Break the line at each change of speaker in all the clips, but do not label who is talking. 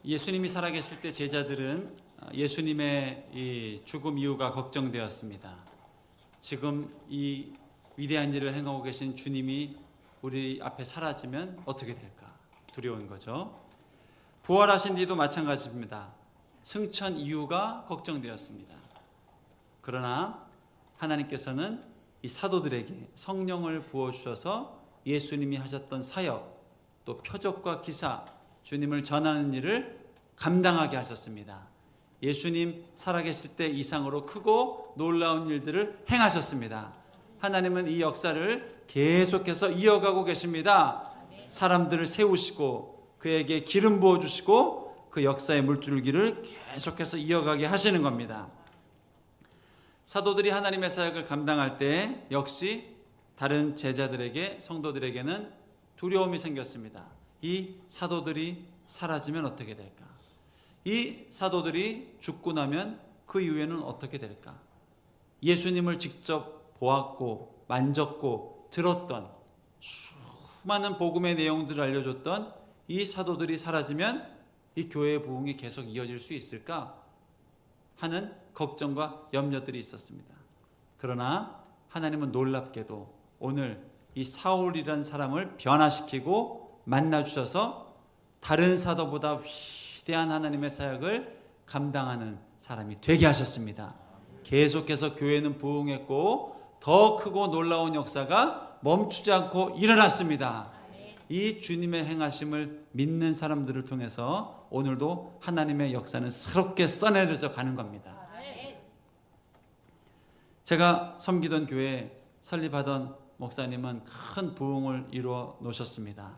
예수님이 살아계실 때 제자들은 예수님의 이 죽음 이유가 걱정되었습니다. 지금 이 위대한 일을 행하고 계신 주님이 우리 앞에 사라지면 어떻게 될까 두려운 거죠. 부활하신 뒤도 마찬가지입니다. 승천 이유가 걱정되었습니다. 그러나 하나님께서는 이 사도들에게 성령을 부어주셔서 예수님이 하셨던 사역, 또 표적과 기사, 주님을 전하는 일을 감당하게 하셨습니다. 예수님 살아계실 때 이상으로 크고 놀라운 일들을 행하셨습니다. 하나님은 이 역사를 계속해서 이어가고 계십니다. 사람들을 세우시고 그에게 기름 부어주시고 그 역사의 물줄기를 계속해서 이어가게 하시는 겁니다. 사도들이 하나님의 사역을 감당할 때 역시 다른 제자들에게, 성도들에게는 두려움이 생겼습니다. 이 사도들이 사라지면 어떻게 될까? 이 사도들이 죽고 나면 그 이후에는 어떻게 될까? 예수님을 직접 보았고 만졌고 들었던 수많은 복음의 내용들을 알려줬던 이 사도들이 사라지면 이 교회의 부흥이 계속 이어질 수 있을까 하는 걱정과 염려들이 있었습니다. 그러나 하나님은 놀랍게도 오늘 이 사울이라는 사람을 변화시키고 만나주셔서 다른 사도보다 위대한 하나님의 사역을 감당하는 사람이 되게 하셨습니다. 계속해서 교회는 부흥했고 더 크고 놀라운 역사가 멈추지 않고 일어났습니다. 이 주님의 행하심을 믿는 사람들을 통해서 오늘도 하나님의 역사는 새롭게 써내려져 가는 겁니다. 제가 섬기던 교회 설립하던 목사님은 큰 부흥을 이루어 놓으셨습니다.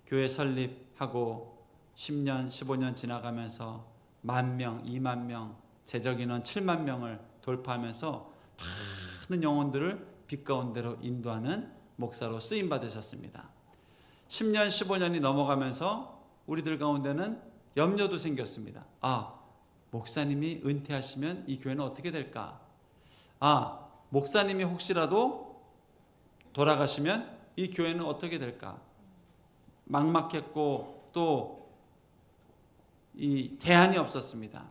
교회 설립하고 10년, 15년 지나가면서 10,000명, 20,000명, 재적 인원 70,000명을 돌파하면서 많은 영혼들을 빛 가운데로 인도하는 목사로 쓰임 받으셨습니다. 10년, 15년이 넘어가면서 우리들 가운데는 염려도 생겼습니다. 목사님이 은퇴하시면 이 교회는 어떻게 될까? 목사님이 혹시라도 돌아가시면 이 교회는 어떻게 될까? 막막했고 또 이 대안이 없었습니다.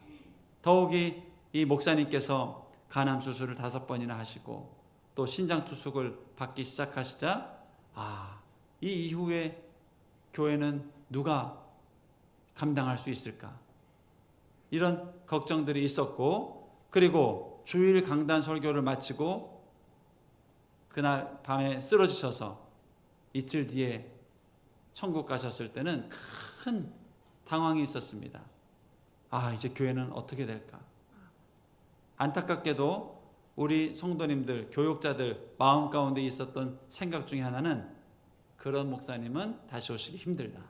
더욱이 이 목사님께서 간암 수술을 5번이나 하시고 또 신장 투숙을 받기 시작하시자 이 이후에 교회는 누가 감당할 수 있을까? 이런 걱정들이 있었고, 그리고 주일 강단 설교를 마치고 그날 밤에 쓰러지셔서 이틀 뒤에 천국 가셨을 때는 큰 당황이 있었습니다. 이제 교회는 어떻게 될까? 안타깝게도 우리 성도님들, 교육자들 마음 가운데 있었던 생각 중에 하나는 그런 목사님은 다시 오시기 힘들다.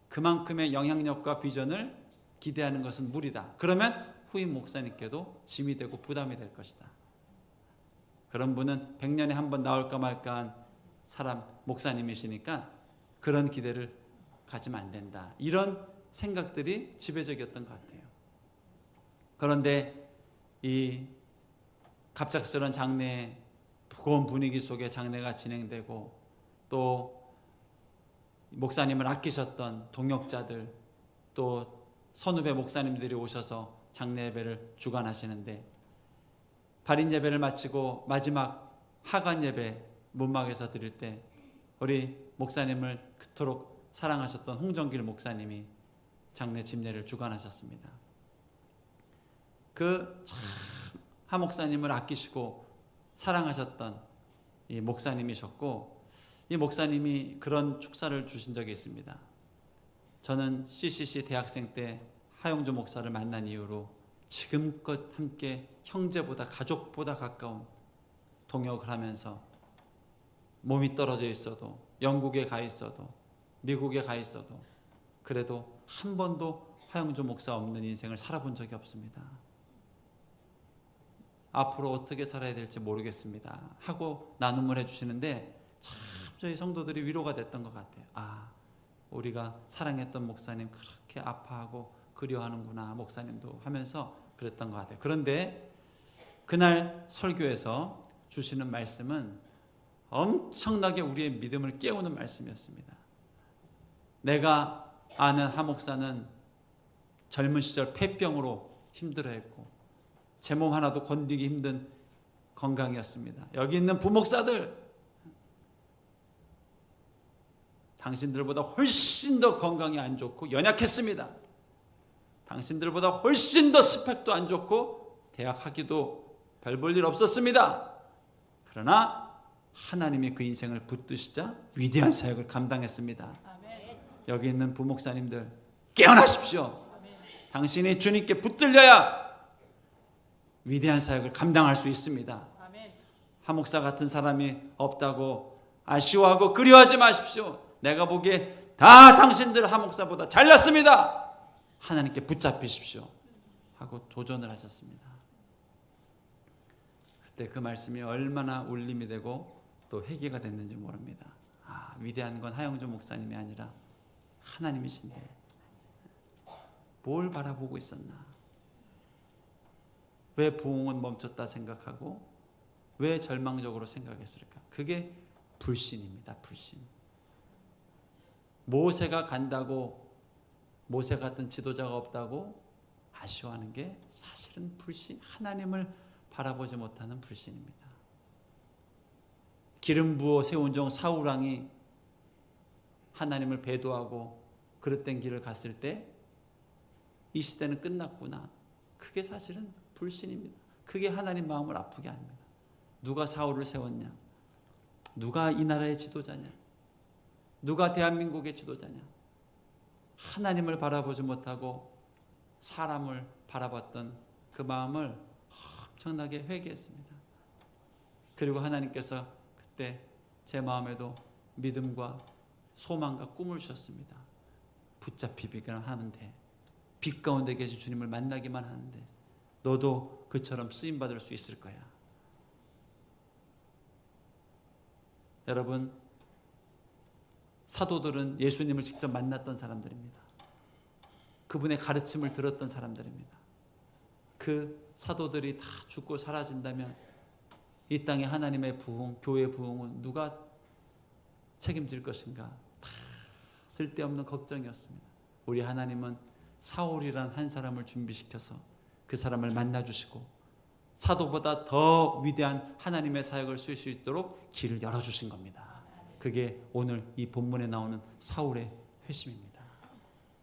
그만큼의 영향력과 비전을 기대하는 것은 무리다. 그러면 후임 목사님께도 짐이 되고 부담이 될 것이다. 그런 분은 100년에 한 번 나올까 말까한 사람, 목사님이시니까 그런 기대를 가지면 안 된다. 이런 생각들이 지배적이었던 것 같아요. 그런데 이 갑작스러운 장례, 무거운 분위기 속에 장례가 진행되고 또 목사님을 아끼셨던 동역자들 또 선후배 목사님들이 오셔서 장례 예배를 주관하시는데 발인 예배를 마치고 마지막 하관 예배 문막에서 드릴 때 우리 목사님을 그토록 사랑하셨던 홍정길 목사님이 장례 집례를 주관하셨습니다. 그 참 하 목사님을 아끼시고 사랑하셨던 이 목사님이셨고, 이 목사님이 그런 축사를 주신 적이 있습니다. 저는 CCC 대학생 때 하용조 목사를 만난 이후로 지금껏 함께 형제보다 가족보다 가까운 동역을 하면서 몸이 떨어져 있어도, 영국에 가 있어도, 미국에 가 있어도 그래도 한 번도 하용조 목사 없는 인생을 살아본 적이 없습니다. 앞으로 어떻게 살아야 될지 모르겠습니다 하고 나눔을 해주시는데 참 저희 성도들이 위로가 됐던 것 같아요. 우리가 사랑했던 목사님 그렇게 아파하고 그리워하는구나 목사님도 하면서 그랬던 것 같아요. 그런데 그날 설교에서 주시는 말씀은 엄청나게 우리의 믿음을 깨우는 말씀이었습니다. 내가 아는 하 목사는 젊은 시절 폐병으로 힘들어했고 제 몸 하나도 건드리기 힘든 건강이었습니다. 여기 있는 부목사들, 당신들보다 훨씬 더 건강이 안 좋고 연약했습니다. 당신들보다 훨씬 더 스펙도 안 좋고 대학 학위도 별 볼 일 없었습니다. 그러나 하나님이 그 인생을 붙드시자 위대한 사역을 감당했습니다. 여기 있는 부목사님들 깨어나십시오. 당신이 주님께 붙들려야 위대한 사역을 감당할 수 있습니다. 하목사 같은 사람이 없다고 아쉬워하고 그리워하지 마십시오. 내가 보기에 다 당신들 하목사보다 잘났습니다. 하나님께 붙잡히십시오 하고 도전을 하셨습니다. 그때 그 말씀이 얼마나 울림이 되고 또 회개가 됐는지 모릅니다. 위대한 건 하영조 목사님이 아니라 하나님이신데 뭘 바라보고 있었나? 왜 부흥은 멈췄다 생각하고 왜 절망적으로 생각했을까? 그게 불신입니다. 불신. 모세가 간다고, 모세 같은 지도자가 없다고 아쉬워하는 게 사실은 불신, 하나님을 바라보지 못하는 불신입니다. 기름 부어 세운 종 사울왕이 하나님을 배도하고 그릇된 길을 갔을 때 이 시대는 끝났구나. 그게 사실은 불신입니다. 그게 하나님 마음을 아프게 합니다. 누가 사울을 세웠냐? 누가 이 나라의 지도자냐? 누가 대한민국의 지도자냐? 하나님을 바라보지 못하고 사람을 바라봤던 그 마음을 엄청나게 회개했습니다. 그리고 하나님께서 그때 제 마음에도 믿음과 소망과 꿈을 주셨습니다. 붙잡히기만 하면 돼. 빛 가운데 계신 주님을 만나기만 하는데 너도 그처럼 쓰임받을 수 있을 거야. 여러분, 사도들은 예수님을 직접 만났던 사람들입니다. 그분의 가르침을 들었던 사람들입니다. 그 사도들이 다 죽고 사라진다면 이 땅에 하나님의 부흥, 교회의 부흥은 누가 책임질 것인가? 다 쓸데없는 걱정이었습니다. 우리 하나님은 사울이란 한 사람을 준비시켜서 그 사람을 만나주시고 사도보다 더 위대한 하나님의 사역을 쓸 수 있도록 길을 열어주신 겁니다. 그게 오늘 이 본문에 나오는 사울의 회심입니다.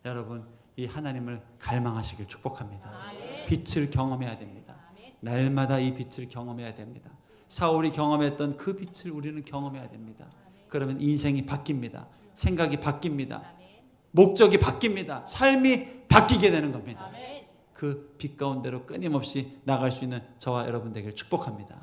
여러분, 이 하나님을 갈망하시길 축복합니다. 빛을 경험해야 됩니다. 날마다 이 빛을 경험해야 됩니다. 사울이 경험했던 그 빛을 우리는 경험해야 됩니다. 그러면 인생이 바뀝니다. 생각이 바뀝니다. 목적이 바뀝니다. 삶이 바뀌게 되는 겁니다. 그 빛 가운데로 끊임없이 나갈 수 있는 저와 여러분 되기를 축복합니다.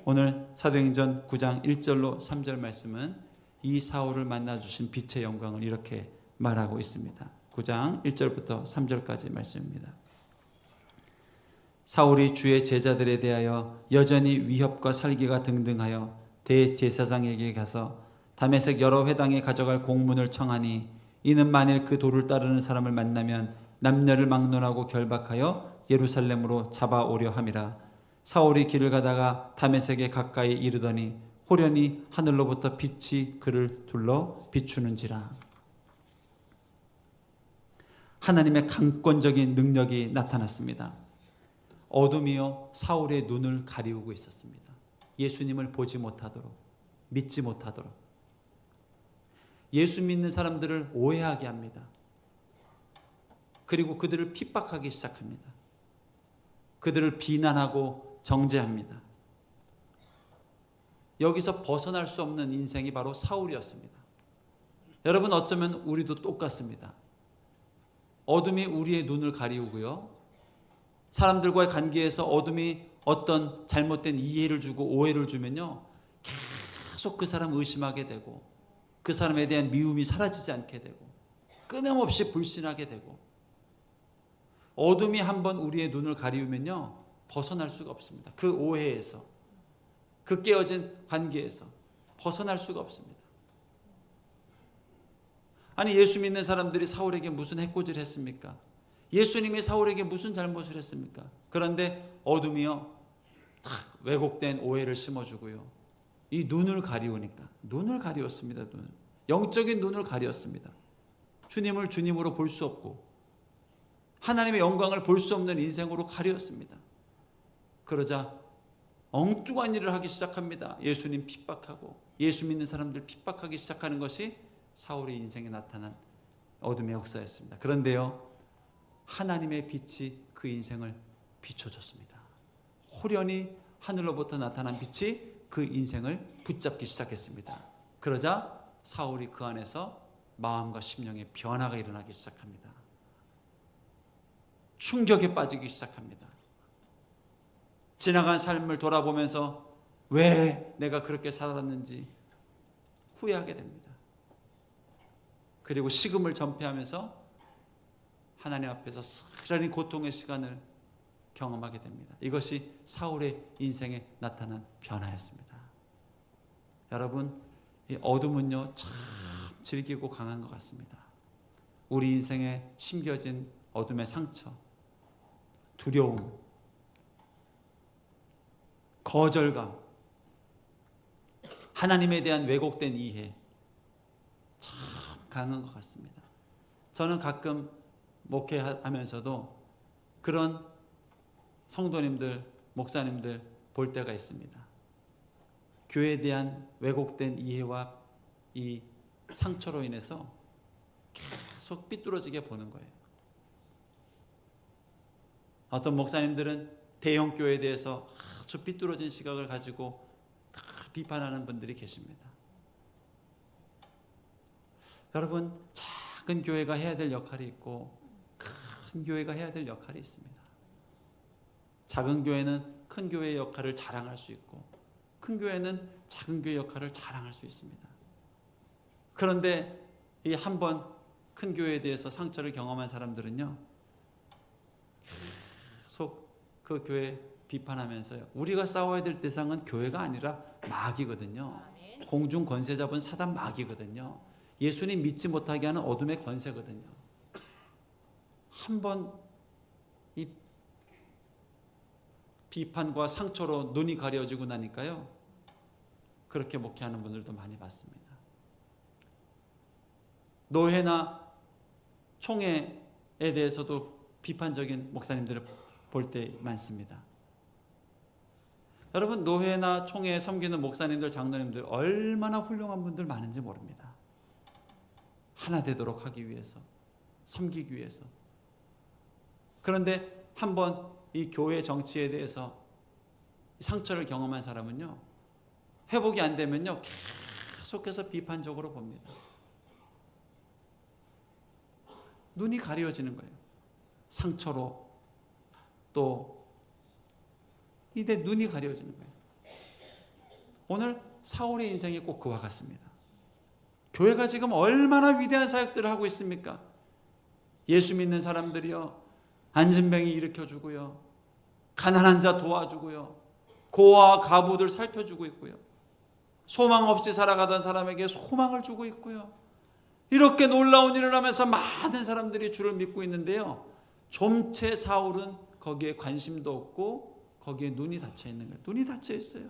오늘 사도행전 9장 1절로 3절 말씀은 이 사울을 만나주신 빛의 영광을 이렇게 말하고 있습니다. 9장 1절부터 3절까지 말씀입니다. 사울이 주의 제자들에 대하여 여전히 위협과 살기가 등등하여 대제사장에게 가서 다메섹 여러 회당에 가져갈 공문을 청하니 이는 만일 그 도를 따르는 사람을 만나면 남녀를 막론하고 결박하여 예루살렘으로 잡아오려 함이라. 사울이 길을 가다가 다메섹에 가까이 이르더니 호련히 하늘로부터 빛이 그를 둘러 비추는지라. 하나님의 강권적인 능력이 나타났습니다. 어둠이요 사울의 눈을 가리우고 있었습니다. 예수님을 보지 못하도록, 믿지 못하도록. 예수 믿는 사람들을 오해하게 합니다. 그리고 그들을 핍박하기 시작합니다. 그들을 비난하고 정죄합니다. 여기서 벗어날 수 없는 인생이 바로 사울이었습니다. 여러분, 어쩌면 우리도 똑같습니다. 어둠이 우리의 눈을 가리우고요, 사람들과의 관계에서 어둠이 어떤 잘못된 이해를 주고 오해를 주면요, 계속 그 사람 의심하게 되고 그 사람에 대한 미움이 사라지지 않게 되고 끊임없이 불신하게 되고, 어둠이 한번 우리의 눈을 가리우면요 벗어날 수가 없습니다. 그 오해에서, 그 깨어진 관계에서 벗어날 수가 없습니다. 아니, 예수 믿는 사람들이 사울에게 무슨 해코지를 했습니까? 예수님이 사울에게 무슨 잘못을 했습니까? 그런데 어둠이요 탁 왜곡된 오해를 심어주고요, 이 눈을 가리우니까, 눈을 가리웠습니다. 눈을, 영적인 눈을 가리웠습니다. 주님을 주님으로 볼 수 없고 하나님의 영광을 볼 수 없는 인생으로 가려웠습니다. 그러자 엉뚱한 일을 하기 시작합니다. 예수님 핍박하고 예수 믿는 사람들 핍박하기 시작하는 것이 사울의 인생에 나타난 어둠의 역사였습니다. 그런데요, 하나님의 빛이 그 인생을 비춰줬습니다. 호련히 하늘로부터 나타난 빛이 그 인생을 붙잡기 시작했습니다. 그러자 사울이 그 안에서 마음과 심령의 변화가 일어나기 시작합니다. 충격에 빠지기 시작합니다. 지나간 삶을 돌아보면서 왜 내가 그렇게 살았는지 후회하게 됩니다. 그리고 식음을 전폐하면서 하나님 앞에서 스스로 고통의 시간을 경험하게 됩니다. 이것이 사울의 인생에 나타난 변화였습니다. 여러분, 이 어둠은요 참 질기고 강한 것 같습니다. 우리 인생에 심겨진 어둠의 상처, 두려움, 거절감, 하나님에 대한 왜곡된 이해, 참 강한 것 같습니다. 저는 가끔 목회하면서도 그런 성도님들, 목사님들 볼 때가 있습니다. 교회에 대한 왜곡된 이해와 이 상처로 인해서 계속 삐뚤어지게 보는 거예요. 어떤 목사님들은 대형 교회에 대해서 아주 삐뚤어진 시각을 가지고 비판하는 분들이 계십니다. 여러분, 작은 교회가 해야 될 역할이 있고 큰 교회가 해야 될 역할이 있습니다. 작은 교회는 큰 교회의 역할을 자랑할 수 있고 큰 교회는 작은 교회의 역할을 자랑할 수 있습니다. 그런데 이 한 번 큰 교회에 대해서 상처를 경험한 사람들은요 계속 그 교회 비판하면서요, 우리가 싸워야 될 대상은 교회가 아니라 마귀거든요. 공중 권세 잡은 사단 마귀거든요. 예수님 믿지 못하게 하는 어둠의 권세거든요. 한번 이 비판과 상처로 눈이 가려지고 나니까요 그렇게 목회하는 분들도 많이 봤습니다. 노회나 총회에 대해서도 비판적인 목사님들을 볼 때 많습니다. 여러분, 노회나 총회에 섬기는 목사님들, 장로님들 얼마나 훌륭한 분들 많은지 모릅니다. 하나 되도록 하기 위해서, 섬기기 위해서. 그런데 한번 이 교회 정치에 대해서 상처를 경험한 사람은요 회복이 안 되면요 계속해서 비판적으로 봅니다. 눈이 가려지는 거예요. 상처로 또 이제 눈이 가려지는 거예요. 오늘 사울의 인생이 꼭 그와 같습니다. 교회가 지금 얼마나 위대한 사역들을 하고 있습니까? 예수 믿는 사람들이요 안진뱅이 일으켜주고요, 가난한 자 도와주고요, 고아와 가부들 살펴주고 있고요, 소망 없이 살아가던 사람에게 소망을 주고 있고요, 이렇게 놀라운 일을 하면서 많은 사람들이 주를 믿고 있는데요, 좀채 사울은 거기에 관심도 없고 거기에 눈이 닫혀 있는 거예요. 눈이 닫혀 있어요.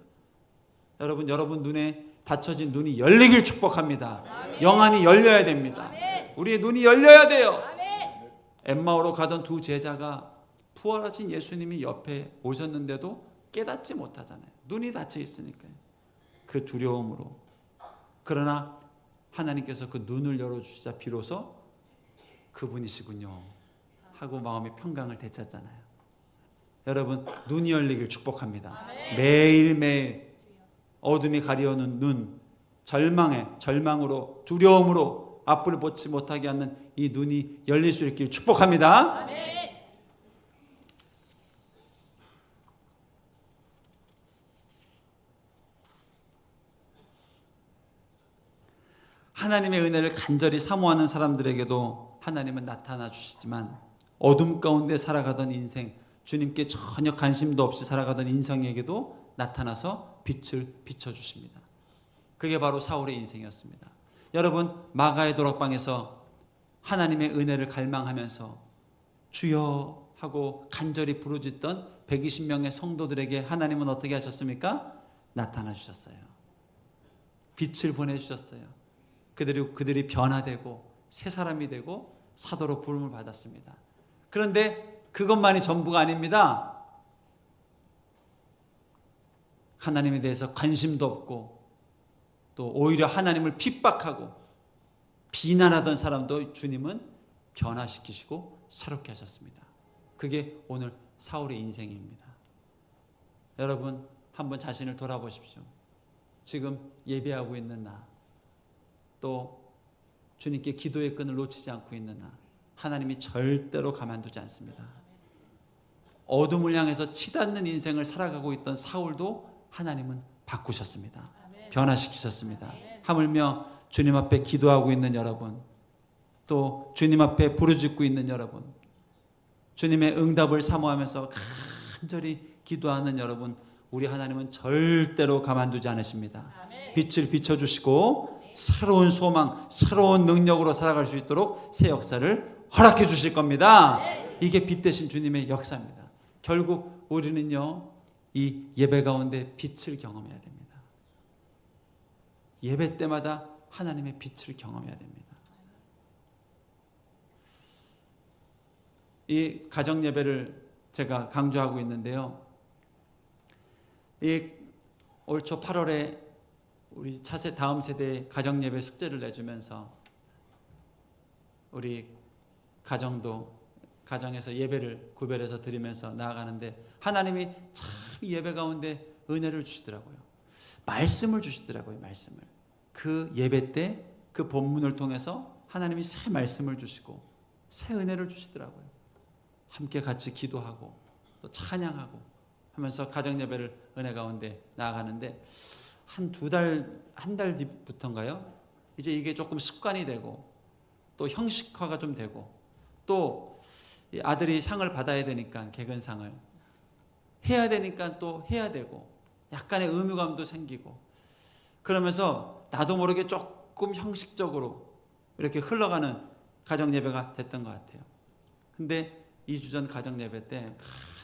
여러분 눈에 닫혀진 눈이 열리길 축복합니다. 아멘. 영안이 열려야 됩니다. 아멘. 우리의 눈이 열려야 돼요. 아멘. 엠마오로 가던 두 제자가 부활하신 예수님이 옆에 오셨는데도 깨닫지 못하잖아요. 눈이 닫혀 있으니까요. 그 두려움으로. 그러나 하나님께서 그 눈을 열어주시자 비로소 그분이시군요 하고 마음의 평강을 되찾잖아요. 여러분, 눈이 열리길 축복합니다. 아멘. 매일매일 어둠이 가려오는 눈, 절망으로, 두려움으로 앞을 보지 못하게 하는 이 눈이 열릴 수 있길 축복합니다. 아멘. 하나님의 은혜를 간절히 사모하는 사람들에게도 하나님은 나타나 주시지만 어둠 가운데 살아가던 인생, 주님께 전혀 관심도 없이 살아가던 인생에게도 나타나서 빛을 비춰주십니다. 그게 바로 사울의 인생이었습니다. 여러분, 마가의 도락방에서 하나님의 은혜를 갈망하면서 주여 하고 간절히 부르짖던 120명의 성도들에게 하나님은 어떻게 하셨습니까? 나타나 주셨어요. 빛을 보내주셨어요. 그들이 변화되고 새 사람이 되고 사도로 부름을 받았습니다. 그런데 그것만이 전부가 아닙니다. 하나님에 대해서 관심도 없고 또 오히려 하나님을 핍박하고 비난하던 사람도 주님은 변화시키시고 새롭게 하셨습니다. 그게 오늘 사울의 인생입니다. 여러분 한번 자신을 돌아보십시오. 지금 예배하고 있는 나, 또 주님께 기도의 끈을 놓치지 않고 있는 나, 하나님이 절대로 가만두지 않습니다. 어둠을 향해서 치닫는 인생을 살아가고 있던 사울도 하나님은 바꾸셨습니다. 변화시키셨습니다. 하물며 주님 앞에 기도하고 있는 여러분, 또 주님 앞에 부르짖고 있는 여러분, 주님의 응답을 사모하면서 간절히 기도하는 여러분, 우리 하나님은 절대로 가만두지 않으십니다. 빛을 비춰주시고 새로운 소망, 새로운 능력으로 살아갈 수 있도록 새 역사를 허락해 주실 겁니다. 이게 빛 대신 주님의 역사입니다. 결국 우리는요, 이 예배 가운데 빛을 경험해야 됩니다. 예배 때마다 하나님의 빛을 경험해야 됩니다. 이 가정 예배를 제가 강조하고 있는데요. 이 올 초 8월에 우리 차세 다음 세대 가정 예배 숙제를 내주면서 우리 가정에서 예배를 구별해서 드리면서 나아가는데 하나님이 참 예배 가운데 은혜를 주시더라고요. 말씀을 주시더라고요. 말씀을. 그 예배 때 그 본문을 통해서 하나님이 새 말씀을 주시고 새 은혜를 주시더라고요. 함께 같이 기도하고 또 찬양하고 하면서 가정 예배를 은혜 가운데 나아가는데 한 달 뒤부터인가요? 이제 이게 조금 습관이 되고 또 형식화가 좀 되고 또 아들이 상을 받아야 되니까 개근상을 해야 되니까 또 해야 되고 약간의 의무감도 생기고 그러면서 나도 모르게 조금 형식적으로 이렇게 흘러가는 가정 예배가 됐던 것 같아요. 근데 2주 전 가정 예배 때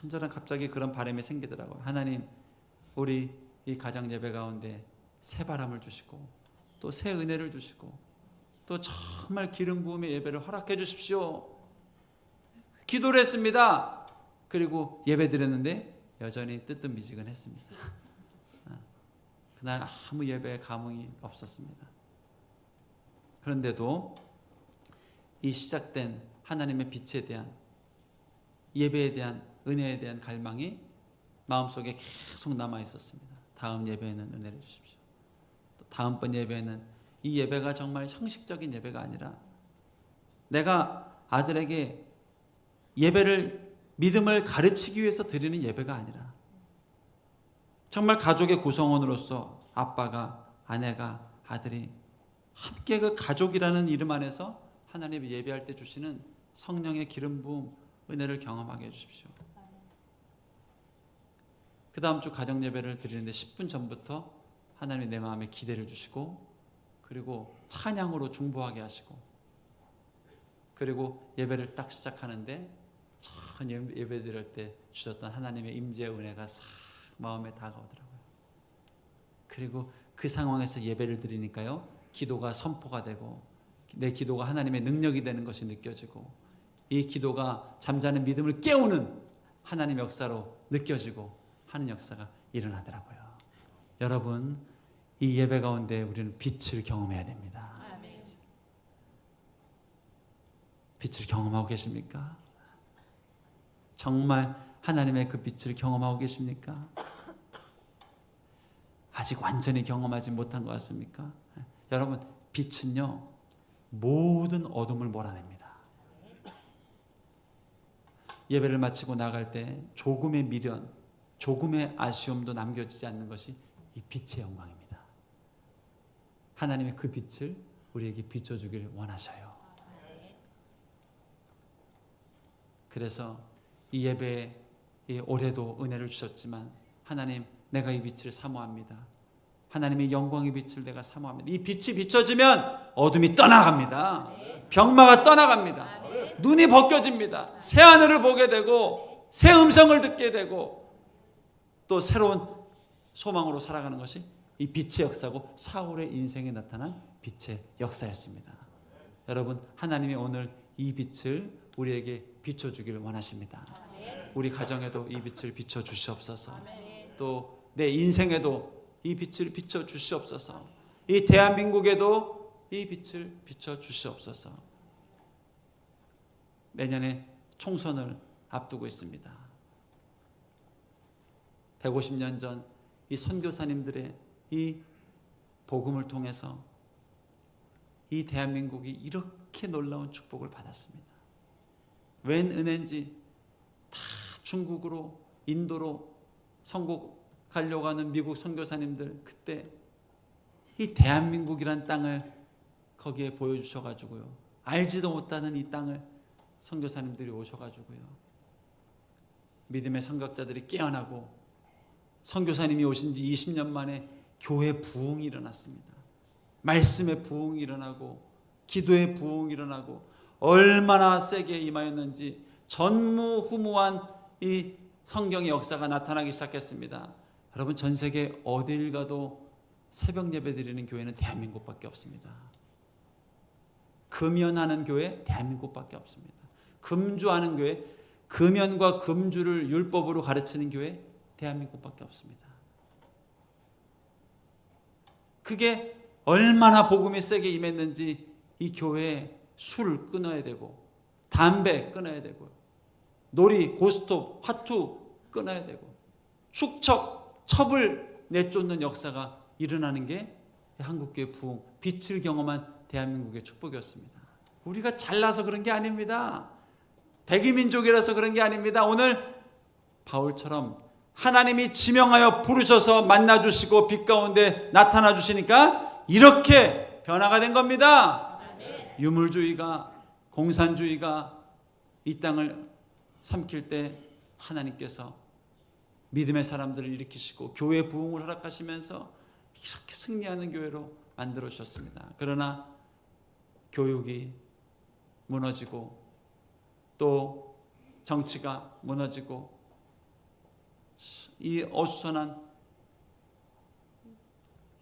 간절한 갑자기 그런 바람이 생기더라고요. 하나님, 우리 이 가정 예배 가운데 새 바람을 주시고 또 새 은혜를 주시고 또 정말 기름 부음의 예배를 허락해 주십시오. 기도를 했습니다. 그리고 예배 드렸는데 여전히 뜨뜻미지근했습니다. 그날 아무 예배에 감흥이 없었습니다. 그런데도 이 시작된 하나님의 빛에 대한 예배에 대한 은혜에 대한 갈망이 마음속에 계속 남아 있었습니다. 다음 예배에는 은혜를 주십시오. 또 다음번 예배에는 이 예배가 정말 형식적인 예배가 아니라 내가 아들에게 예배를 믿음을 가르치기 위해서 드리는 예배가 아니라 정말 가족의 구성원으로서 아빠가, 아내가, 아들이 함께 그 가족이라는 이름 안에서 하나님 예배할 때 주시는 성령의 기름 부음, 은혜를 경험하게 해주십시오. 그 다음 주 가정 예배를 드리는데 10분 전부터 하나님이 내 마음에 기대를 주시고 그리고 찬양으로 중보하게 하시고 그리고 예배를 딱 시작하는데 전 예배 드릴 때 주셨던 하나님의 임재의 은혜가 싹 마음에 다가오더라고요. 그리고 그 상황에서 예배를 드리니까요, 기도가 선포가 되고 내 기도가 하나님의 능력이 되는 것이 느껴지고 이 기도가 잠자는 믿음을 깨우는 하나님의 역사로 느껴지고 하는 역사가 일어나더라고요. 여러분, 이 예배 가운데 우리는 빛을 경험해야 됩니다. 빛을 경험하고 계십니까? 정말 하나님의 그 빛을 경험하고 계십니까? 아직 완전히 경험하지 못한 것 같습니까? 여러분, 빛은요, 모든 어둠을 몰아냅니다. 예배를 마치고 나갈 때 조금의 미련, 조금의 아쉬움도 남겨지지 않는 것이 이 빛의 영광입니다. 하나님의 그 빛을 우리에게 비춰주기를 원하셔요. 그래서 이 예배에 올해도 은혜를 주셨지만 하나님, 내가 이 빛을 사모합니다. 하나님의 영광의 빛을 내가 사모합니다. 이 빛이 비춰지면 어둠이 떠나갑니다. 병마가 떠나갑니다. 눈이 벗겨집니다. 새 하늘을 보게 되고 새 음성을 듣게 되고 또 새로운 소망으로 살아가는 것이 이 빛의 역사고 사울의 인생에 나타난 빛의 역사였습니다. 여러분, 하나님이 오늘 이 빛을 우리에게 비춰주기를 원하십니다. 우리 가정에도 이 빛을 비춰주시옵소서. 또 내 인생에도 이 빛을 비춰주시옵소서. 이 대한민국에도 이 빛을 비춰주시옵소서. 내년에 총선을 앞두고 있습니다. 150년 전 이 선교사님들의 이 복음을 통해서 이 대한민국이 이렇게 놀라운 축복을 받았습니다. 웬 은혜인지 다 중국으로, 인도로 선곡 가려고 하는 미국 선교사님들, 그때 이 대한민국이란 땅을 거기에 보여주셔가지고요, 알지도 못하는 이 땅을 선교사님들이 오셔가지고요, 믿음의 선교자들이 깨어나고 선교사님이 오신 지 20년 만에 교회 부흥이 일어났습니다. 말씀의 부흥이 일어나고 기도의 부흥이 일어나고 얼마나 세게 임하였는지 전무후무한 이 성경의 역사가 나타나기 시작했습니다. 여러분, 전 세계 어딜 가도 새벽 예배 드리는 교회는 대한민국밖에 없습니다. 금연하는 교회 대한민국밖에 없습니다. 금주하는 교회, 금연과 금주를 율법으로 가르치는 교회 대한민국밖에 없습니다. 그게 얼마나 복음이 세게 임했는지 이 교회에 술 끊어야 되고 담배 끊어야 되고 놀이, 고스톱, 화투 끊어야 되고 축척, 첩을 내쫓는 역사가 일어나는 게 한국교회 부흥, 빛을 경험한 대한민국의 축복이었습니다. 우리가 잘나서 그런 게 아닙니다. 백이민족이라서 그런 게 아닙니다. 오늘 바울처럼 하나님이 지명하여 부르셔서 만나주시고 빛 가운데 나타나 주시니까 이렇게 변화가 된 겁니다. 유물주의가, 공산주의가 이 땅을 삼킬 때 하나님께서 믿음의 사람들을 일으키시고 교회 부흥을 허락하시면서 이렇게 승리하는 교회로 만들어 주셨습니다. 그러나 교육이 무너지고 또 정치가 무너지고 이 어수선한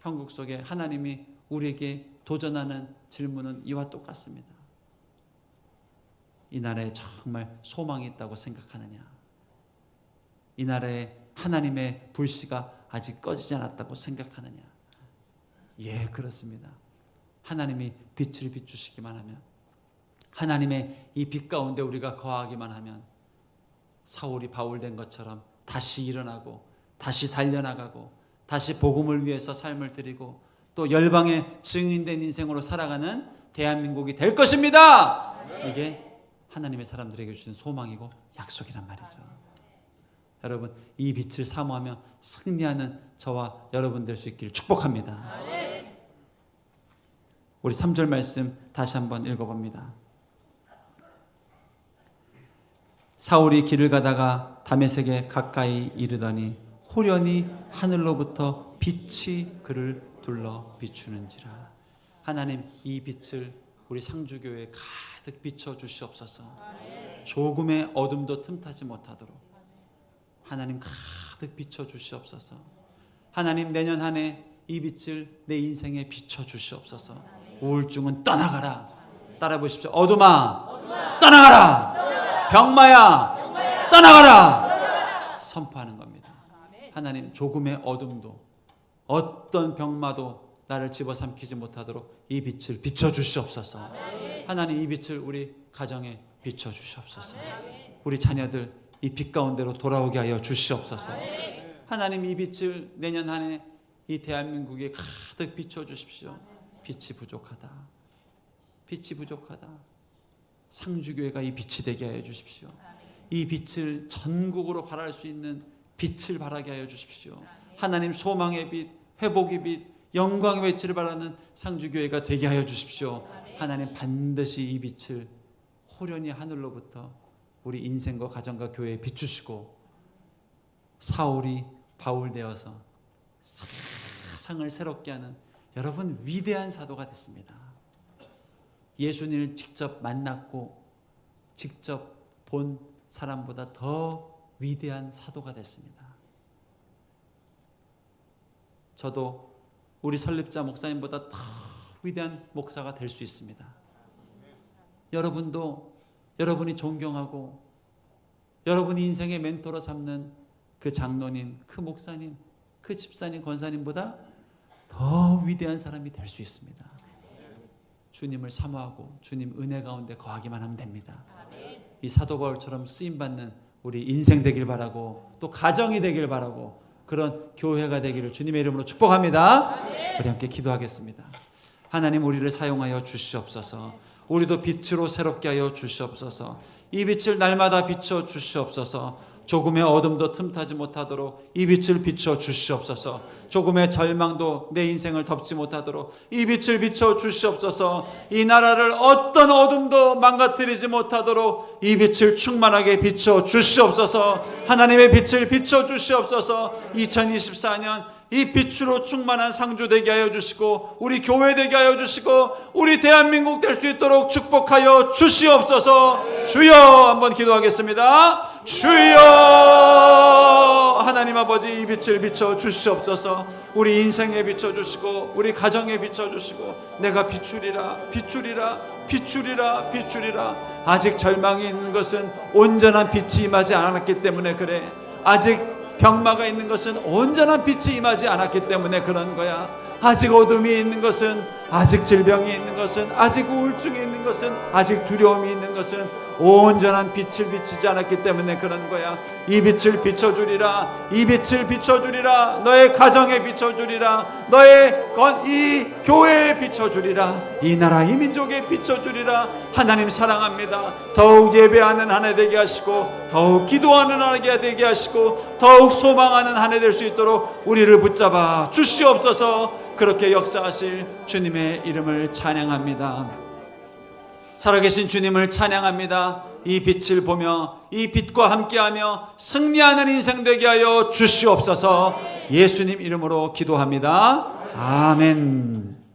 형국 속에 하나님이 우리에게 도전하는 질문은 이와 똑같습니다. 이 나라에 정말 소망이 있다고 생각하느냐? 이 나라에 하나님의 불씨가 아직 꺼지지 않았다고 생각하느냐? 예, 그렇습니다. 하나님이 빛을 비추시기만 하면, 하나님의 이 빛 가운데 우리가 거하기만 하면 사울이 바울 된 것처럼 다시 일어나고 다시 달려나가고 다시 복음을 위해서 삶을 드리고 또 열방의 증인된 인생으로 살아가는 대한민국이 될 것입니다. 이게 하나님의 사람들에게 주신 소망이고 약속이란 말이죠. 여러분, 이 빛을 사모하며 승리하는 저와 여러분 될 수 있기를 축복합니다. 우리 3절 말씀 다시 한번 읽어봅니다. 사울이 길을 가다가 다메섹에 가까이 이르더니 호련히 하늘로부터 빛이 그를 둘러 비추는지라. 하나님, 이 빛을 우리 상주교회에 가득 비춰 주시옵소서. 조금의 어둠도 틈타지 못하도록 하나님 가득 비춰 주시옵소서. 하나님, 내년 한 해 이 빛을 내 인생에 비춰 주시옵소서. 우울증은 떠나가라. 따라 보십시오. 어둠아, 떠나가라. 병마야, 떠나가라. 선포하는 겁니다. 하나님, 조금의 어둠도 어떤 병마도 나를 집어삼키지 못하도록 이 빛을 비춰 주시옵소서. 하나님, 이 빛을 우리 가정에 비춰 주시옵소서. 우리 자녀들 이 빛 가운데로 돌아오게 하여 주시옵소서. 하나님, 이 빛을 내년 한 해 이 대한민국에 가득 비춰 주십시오. 빛이 부족하다. 빛이 부족하다. 상주교회가 이 빛이 되게 하여 주십시오. 이 빛을 전국으로 발할 수 있는 빛을 발하게 하여 주십시오. 하나님, 소망의 빛, 회복의 빛, 영광의 외치를 바라는 상주교회가 되게 하여 주십시오. 하나님, 반드시 이 빛을 호련히 하늘로부터 우리 인생과 가정과 교회에 비추시고 사울이 바울 되어서 세상을 새롭게 하는 여러분 위대한 사도가 됐습니다. 예수님을 직접 만났고 직접 본 사람보다 더 위대한 사도가 됐습니다. 저도 우리 설립자 목사님보다 더 위대한 목사가 될 수 있습니다. 여러분도 여러분이 존경하고 여러분이 인생의 멘토로 삼는 그 장로님, 그 목사님, 그 집사님, 권사님보다 더 위대한 사람이 될 수 있습니다. 주님을 사모하고 주님 은혜 가운데 거하기만 하면 됩니다. 이 사도 바울처럼 쓰임받는 우리 인생 되길 바라고 또 가정이 되길 바라고 그런 교회가 되기를 주님의 이름으로 축복합니다. 우리 함께 기도하겠습니다. 하나님, 우리를 사용하여 주시옵소서. 우리도 빛으로 새롭게 하여 주시옵소서. 이 빛을 날마다 비춰 주시옵소서. 조금의 어둠도 틈타지 못하도록 이 빛을 비춰 주시옵소서. 조금의 절망도 내 인생을 덮지 못하도록 이 빛을 비춰 주시옵소서. 이 나라를 어떤 어둠도 망가뜨리지 못하도록 이 빛을 충만하게 비춰 주시옵소서. 하나님의 빛을 비춰 주시옵소서. 2024년 이 빛으로 충만한 상주 되게 하여 주시고 우리 교회 되게 하여 주시고 우리 대한민국 될 수 있도록 축복하여 주시옵소서. 주여, 한번 기도하겠습니다. 주여, 하나님 아버지, 이 빛을 비춰 주시옵소서. 우리 인생에 비춰 주시고 우리 가정에 비춰 주시고 내가 비추리라, 비추리라, 비추리라, 비추리라. 아직 절망이 있는 것은 온전한 빛이 임하지 않았기 때문에 그래. 아직 병마가 있는 것은 온전한 빛이 임하지 않았기 때문에 그런 거야. 아직 어둠이 있는 것은, 아직 질병이 있는 것은, 아직 우울증이 있는 것은, 아직 두려움이 있는 것은 온전한 빛을 비치지 않았기 때문에 그런 거야. 이 빛을 비춰주리라, 이 빛을 비춰주리라. 너의 가정에 비춰주리라, 너의 이 교회에 비춰주리라, 이 나라 이 민족에 비춰주리라. 하나님 사랑합니다. 더욱 예배하는 한 해 되게 하시고 더욱 기도하는 한 해 되게 하시고 더욱 소망하는 한 해 될 수 있도록 우리를 붙잡아 주시옵소서. 그렇게 역사하실 주님의 이름을 찬양합니다. 살아계신 주님을 찬양합니다. 이 빛을 보며 이 빛과 함께하며 승리하는 인생 되게 하여 주시옵소서. 예수님 이름으로 기도합니다. 아멘.